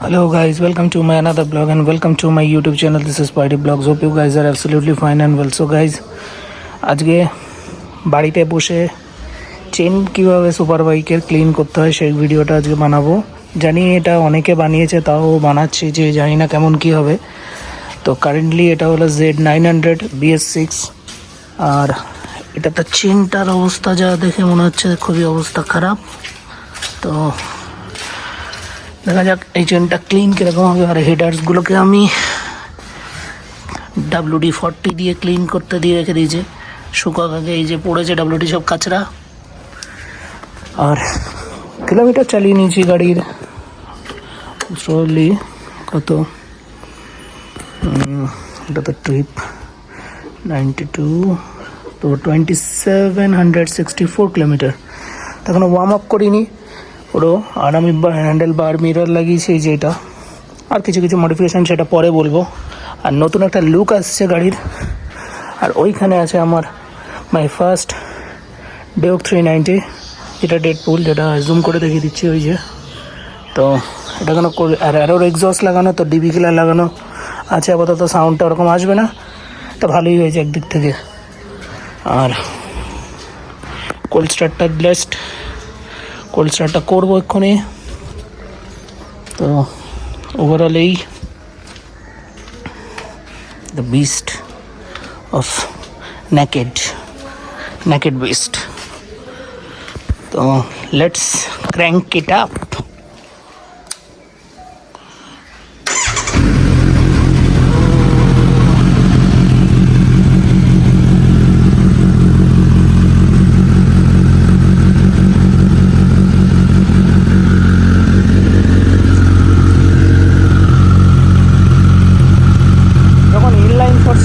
Hello guys, welcome to my another blog and welcome to my YouTube channel. This is Party Blogs. Hope you guys are absolutely fine and well. So guys, আজকে বাড়িতে বসে chain কীভাবে super বাইকের clean করতে হয় সেই ভিডিওটা আজকে বানাবো। জানি এটা অনেকে বানিয়েছে, তাও বানাচ্ছি যে জানি না কেমন কি হবে। তো কারেন্টলি এটা হলো Z900 BS6 আর এটা তো চেনটার অবস্থা যা দেখে মনে হচ্ছে খুবই অবস্থা খারাপ। তো দেখা যাক এই চেনটা ক্লিন কীরকম হবে। আর হেডার্সগুলোকে আমি WD-40 দিয়ে ক্লিন করতে দিয়ে রেখে দিয়েছি শুকাক আগে। এই যে পড়েছে WD সব কাচরা। আর কিলোমিটার চালিয়ে নিয়েছি গাড়ির স্লোলি কত, এটা তো ট্রিপ 92, তো 2764 কিলোমিটার। এখনও ওয়ার্ম আপ করিনি পুরো। আর আমি হ্যান্ডেল বার মিরর লাগিয়েছি এই যে এটা, আর কিছু কিছু মডিফিকেশান সেটা পরে বলবো। আর নতুন একটা লুক আসছে গাড়ির। আর ওইখানে আছে আমার মাই ফার্স্ট ডেউক 390, যেটা ডেডপুল, যেটা জুম করে দেখিয়ে দিচ্ছি ওই যে। তো এটা কেন করে, আর অ্যারোর এক্সস্ট লাগানো, তো ডিবি কিলার লাগানো আছে। আপাতত সাউন্ডটা ওরকম আসবে না, তো ভালোই হয়েছে একদিক থেকে। আর কোল্ড স্টার্টটা ব্লেসড, কোল্ড স্টার্টটা করবো এক্ষুনি। তো ওভারঅল এই the beast of naked beast. তো let's crank it up.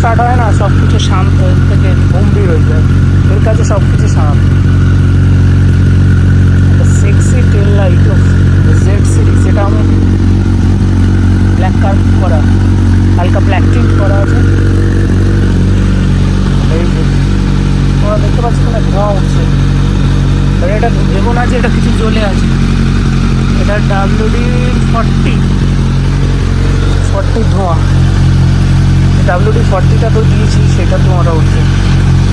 Start হয় না, সব কিছু শান্ত থেকে গম্ভীর হয়ে যায়। এর কাছে সব কিছু শান্ত। Sexy tail light of Z series, যেটা আমি ব্ল্যাক কার্ভ করা, হালকা ব্ল্যাক টিন্ট করা আছে। এই যে তোমরা দেখতে পাচ্ছ না, ধোঁয়া উঠছে। এবার এটা ভেবো না যে এটা কিছু জ্বলে আছে। এটা WD-40 ধোঁয়া। WD-40টা তো দিয়েছি, সেটা ধোঁয়াটা উঠছে।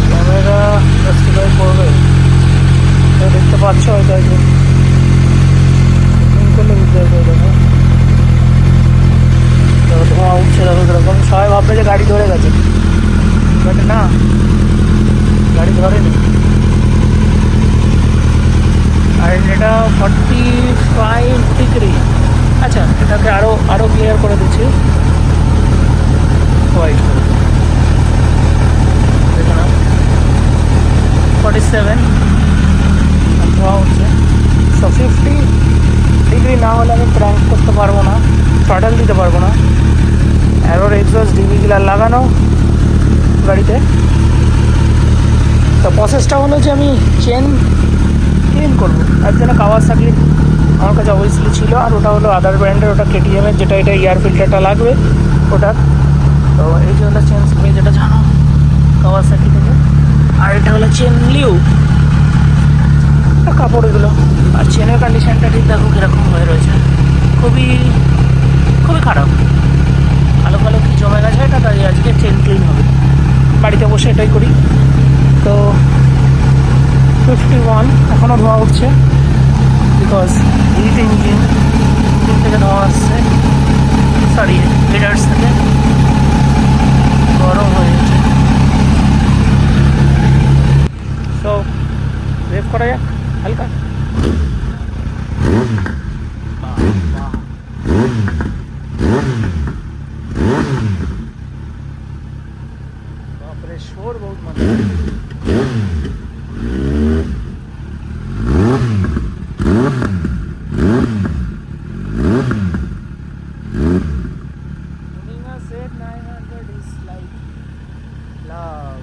ক্যামেরা জাস্টিফাই করবে, দেখতে পাচ্ছ হয়তো একদিন করলে বুঝতে পারবে। দেখো ধোঁয়া উঠছে, দেখো এরকম। সবাই ভাববে যে গাড়ি ধরে গেছে, বাট না, গাড়ি ধরেনি। আর এটা 45 ডিগ্রি। আচ্ছা, এটাকে আরও ক্লিয়ার করে দিচ্ছি। হোয়াইট 47 ধোঁয়া হচ্ছে। সো 50 ডিগ্রি না হলে আমি ক্র্যাঙ্ক করতে পারবো না, থ্রটল দিতে পারবো না। অ্যারোর এক্সস্ট ডিবি গিলার লাগানো গাড়িতে। তো প্রসেসটা হলো যে আমি চেন ক্লিন করবো। তার জন্য কাওয়াসাকি আমার কাছে অবভিয়াসলি ছিল, আর ওটা হলো আদার ব্র্যান্ডের, ওটা KTM-এর, যেটা এটা এয়ার ফিল্টারটা লাগবে ওটা। তো এই যে হলো চেন স্প্রে, যেটা জানো কাওয়াসাকি থেকে। আর এটা হলো চেন লিউ কাপড় এগুলো। আর চেনের কন্ডিশনটা ঠিক দেখো কীরকম হয়ে রয়েছে, খুবই খুবই খারাপ। কালো কালো কি জমে গেছে এটা, তাই আজকে চেন ক্লিন হবে। বাড়িতে বসে এটাই করি। তো 51 এখনও ধোঁয়া উঠছে, বিকজ হিট ইঞ্জিন থেকে ধোঁয়া আসছে, সরি লিডার্স থেকে গরম হয়ে গেছে। তো রেপ করা যাক হালকা। বাপরে, শোর বহুত মজা। Z900 is like love.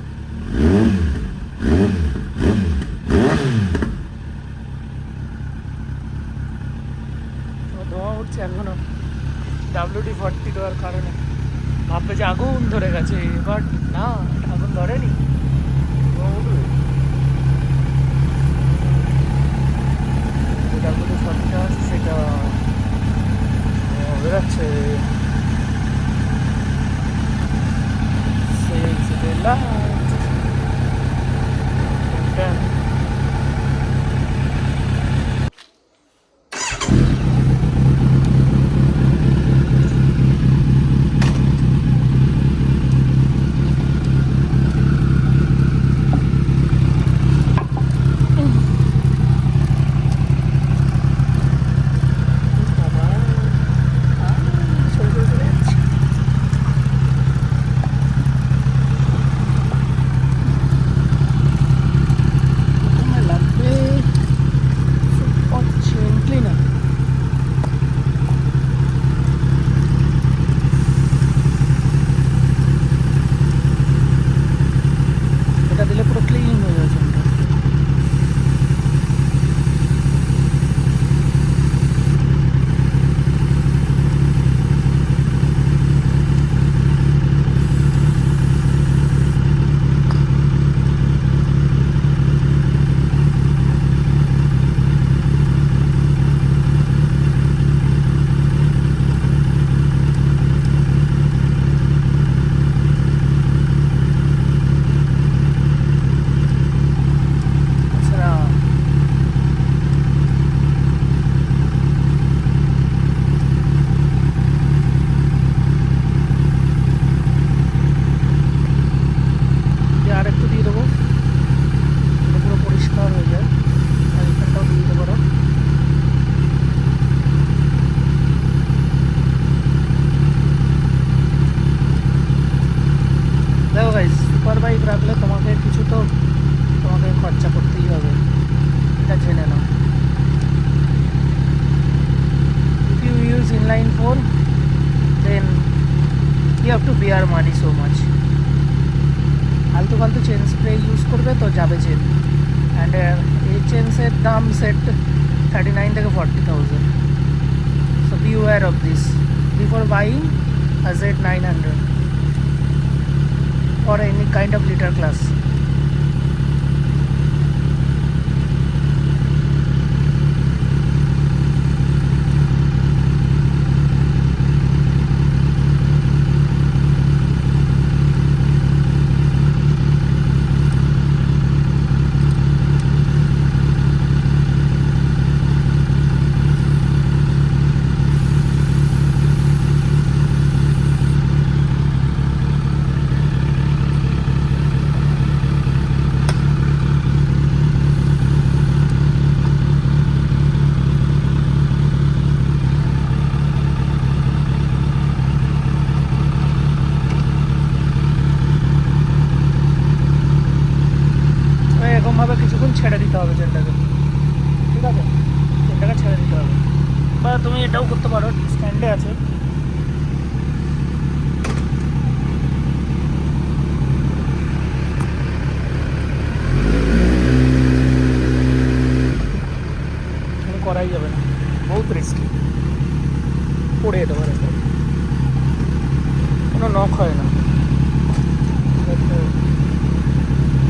ধোঁয়া উঠছে এখনো WD-40 দেওয়ার কারণে। ভাববে যে আগুন ধরে গেছে, বাট না, আগুন ধরেনি, ধোঁয়া উঠবে। WD-40 আছে সেটা যাচ্ছে সুপার বাইক রাখলে তোমাকে কিছু তো তোমাকে খরচা করতেই হবে, এটা জেনে নাও। If you use inline four then you have to bear money so much. ফালতু ফালতু চেন স্প্রে ইউজ করবে তো যাবে চেন, অ্যান্ড এই চেন্সের দাম সেট 39 থেকে 40,000। So be aware of this before buying a Z900 or any kind of liter class. এরকমভাবে কিছুক্ষণ ছেড়ে দিতে হবে চেনটাকে, ঠিক আছে? চেনটাকে ছেড়ে দিতে হবে, বা তুমি এটাও করতে পারো, স্ট্যান্ডে আছে। করাই যাবে না, বহুত রিস্কি, পড়ে যেতে পারে, কোনো নক হয় না।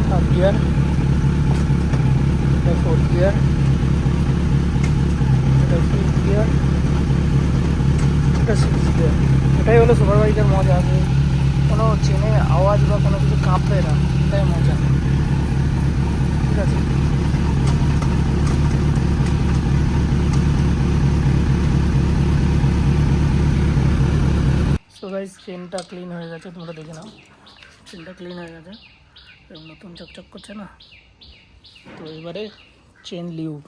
থার্ড গিয়ার, এটা ফোর্থ গিয়ার, এটা ফিফথ গিয়ার, এটা সিক্স গিয়ার। এটাই হলো সুপার বাইকের মজা, যে কোনো চেনে আওয়াজ বা কোনো কিছু কাঁপবে না, এটাই মজা, ঠিক আছে? সো গাইস, চেনটা ক্লিন হয়ে গেছে, তোমরা দেখে নাও, চেনটা ক্লিন হয়ে গেছে, নতুন চকচক করছে না? তো এবারে চেন লিউব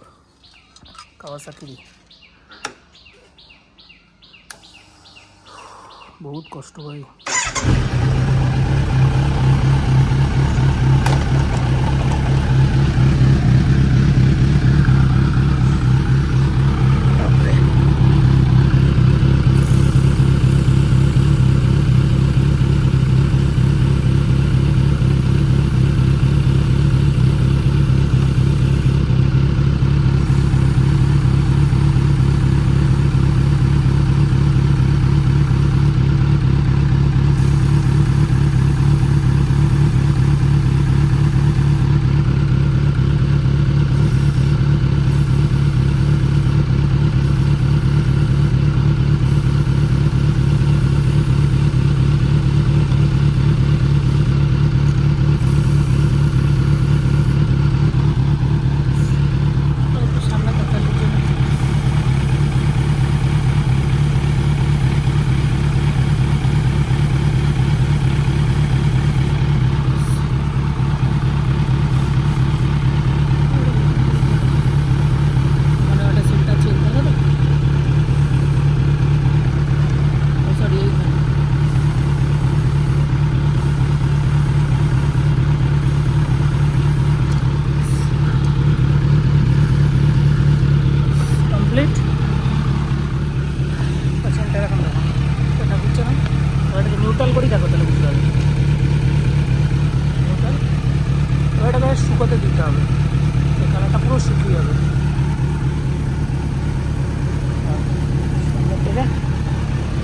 কাওয়াসাকি, বহুত কষ্ট ভাই। নিউট্রাল করেই দেখো তাহলে বুঝতে হবে। নিউট্রাল এটাকে শুকোতে দিতে হবে, এই কালারটা পুরো শুকিয়ে যাবে। সামনের থেকে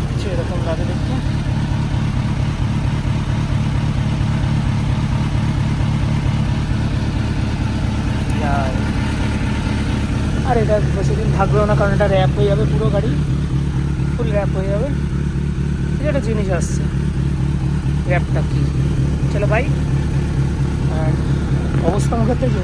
কিছু এরকম লাগে দেখতে। আর এটা বেশি দিন থাকবেও না, কারণ এটা র্যাপ হয়ে যাবে, পুরো গাড়ি ফুল র্যাপ হয়ে যাবে। এটা একটা জিনিস আসছে, র্যাপটা কি, চলো ভাই। আর অবস্থা মুখের থেকে